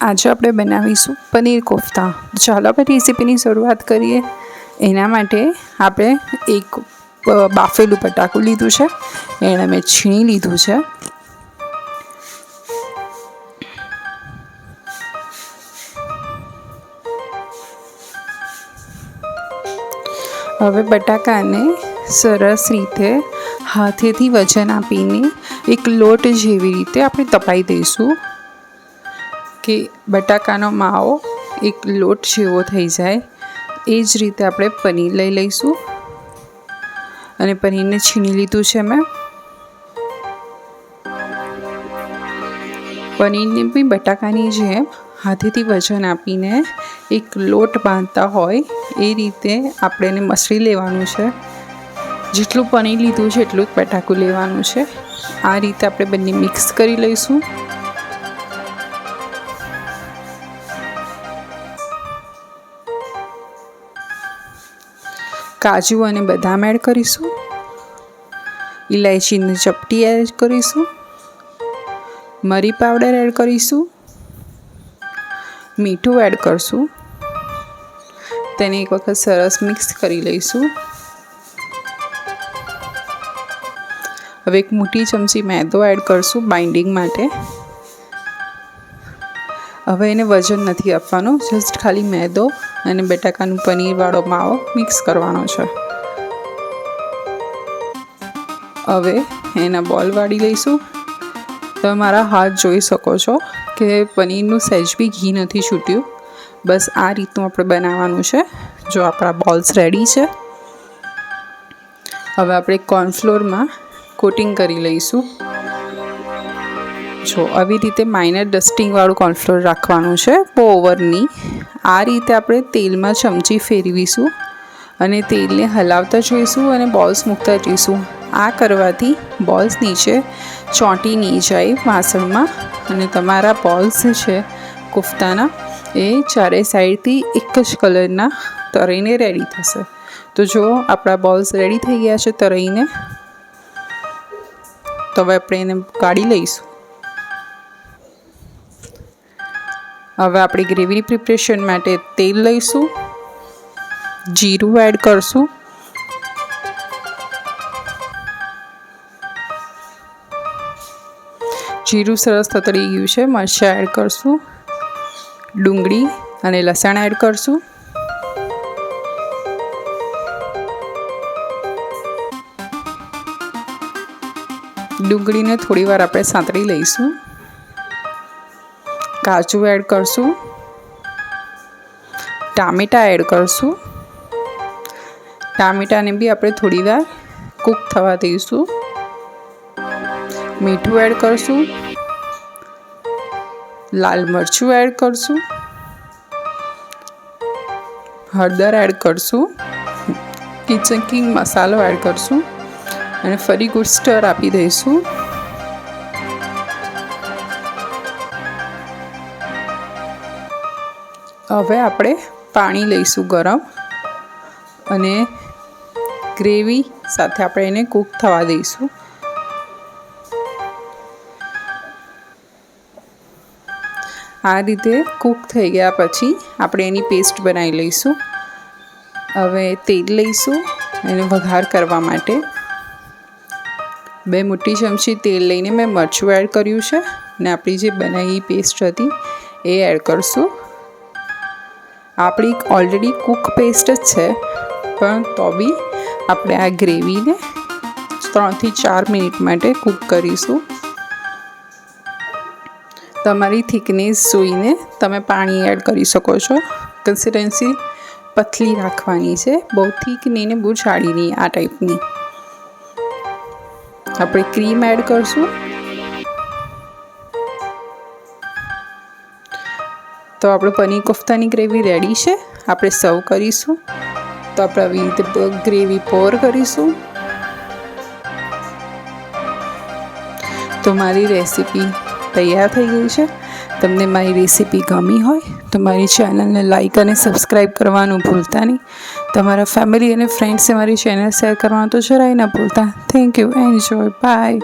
આજે આપણે બનાવીશું પનીર કોફતા। ચાલો આપણે રેસીપીની શરૂઆત કરીએ। એના માટે આપણે એક બાફેલું બટાકું લીધું છે, એને મેં છીણી લીધું છે। હવે બટાકાને સરસ રીતે હાથેથી વજન આપીને એક લોટ જેવી રીતે આપણે તપાઈ દઈશું કે બટાકાનો માવો એક લોટ જેવો થઈ જાય। એ જ રીતે આપણે પનીર લઈ લઈશું અને પનીરને છીણી લીધું છે મેં। પનીરને બી બટાકાની જેમ હાથેથી વજન આપીને એક લોટ બાંધતા હોય એ રીતે આપણે એને મસળી લેવાનું છે। જેટલું પનીર લીધું છે એટલું જ બટાકું લેવાનું છે। આ રીતે આપણે બંને મિક્સ કરી લઈશું। કાજુ અને બદામ એડ કરીશું, ઇલાયચીની ચપટી એડ કરીશું, મરી પાવડર એડ કરીશું, મીઠું એડ કરશું। તેને એક વખત સરસ મિક્સ કરી લઈશું। હવે એક મોટી ચમચી મેદો એડ કરશું બાઇન્ડિંગ માટે। હવે એને વજન નથી આપવાનું, જસ્ટ ખાલી મેદો અને બટાકાનું પનીરવાળો માવો મિક્સ કરવાનો છે। હવે એના બોલ વાળી લઈશું। તમે મારા હાથ જોઈ શકો છો કે પનીરનું સહેજ બી ઘી નથી છૂટ્યું। બસ આ રીતનું આપણે બનાવવાનું છે। જો આપણા બોલ્સ રેડી છે, હવે આપણે કોર્નફ્લોરમાં કોટિંગ કરી લઈશું। જો આવી રીતે માઇનર ડસ્ટિંગવાળું કોર્નફ્લોર રાખવાનું છે, બહુ ઓવર નહીં। આ રીતે આપણે તેલમાં ચમચી ફેરવીશું અને તેલને હલાવતા જઈશું અને બોલ્સ મૂકતા જઈશું। આ કરવાથી બોલ્સ નીચે ચોંટી નહીં જાય વાસણમાં અને તમારા બોલ્સ છે કોફતાના એ ચારે સાઈડથી એક જ કલરના તળીને રેડી થશે। તો જો આપણા બોલ્સ રેડી થઈ ગયા છે તળીને, તો હવે આપણે એને કાઢી લઈશું। હવે આપણે ગ્રેવીની પ્રિપરેશન માટે તેલ લઈશું, જીરું એડ કરશું, જીરું સરસ તતળી ગયું છે, મરચાં એડ કરશું, ડુંગળી અને લસણ એડ કરશું, ડુંગળીને થોડી વાર આપણે સાંતળી લઈશું, કાજુ એડ કરશું, ટામેટાં એડ કરશું, ટામેટાને બી આપણે થોડી વાર કૂક થવા દઈશું, મીઠું એડ કરશું, લાલ મરચું એડ કરશું, હળદર એડ કરશું, કિચન કિંગ મસાલો એડ કરશું અને ફરી ગુડ સ્ટર આપી દઈશું। હવે આપણે પાણી લઈશું ગરમ અને ગ્રેવી સાથે આપણે એને કૂક થવા દઈશું। આ રીતે કૂક થઈ ગયા પછી આપણે એની પેસ્ટ બનાવી લઈશું। હવે તેલ લઈશું એને વઘાર કરવા માટે। 2 મોટી ચમચી તેલ લઈને મેં મરચું એડ કર્યું છે અને આપણી જે બનાવેલી પેસ્ટ હતી એ એડ કરશું। આપણી ઓલરેડી કૂક પેસ્ટ જ છે, પણ તો બી આપણે આ ગ્રેવીને 3 થી 4 મિનિટ માટે કૂક કરીશું। તમારી થિકનેસ જોઈને તમે પાણી એડ કરી શકો છો। કન્સિસ્ટન્સી પતલી રાખવાની છે, બહુ થીક નહીં ને બહુ જાડી નહીં, આ ટાઈપની। આપણે ક્રીમ એડ કરશું। તો આપણે પનીર કોફતાની ગ્રેવી રેડી છે, આપણે સર્વ કરીશું। તો આપણે આવી રીતે ગ્રેવી પોર કરીશું। તો મારી રેસીપી તૈયાર થઈ ગઈ છે। તમને મારી રેસીપી ગમી હોય તો મારી ચેનલને લાઈક અને સબસ્ક્રાઈબ કરવાનું ભૂલતા નહીં। તમારા ફેમિલી અને ફ્રેન્ડ્સે મારી ચેનલ શેર કરવાનું તો જરાય ના ભૂલતા। Thank you, enjoy, by.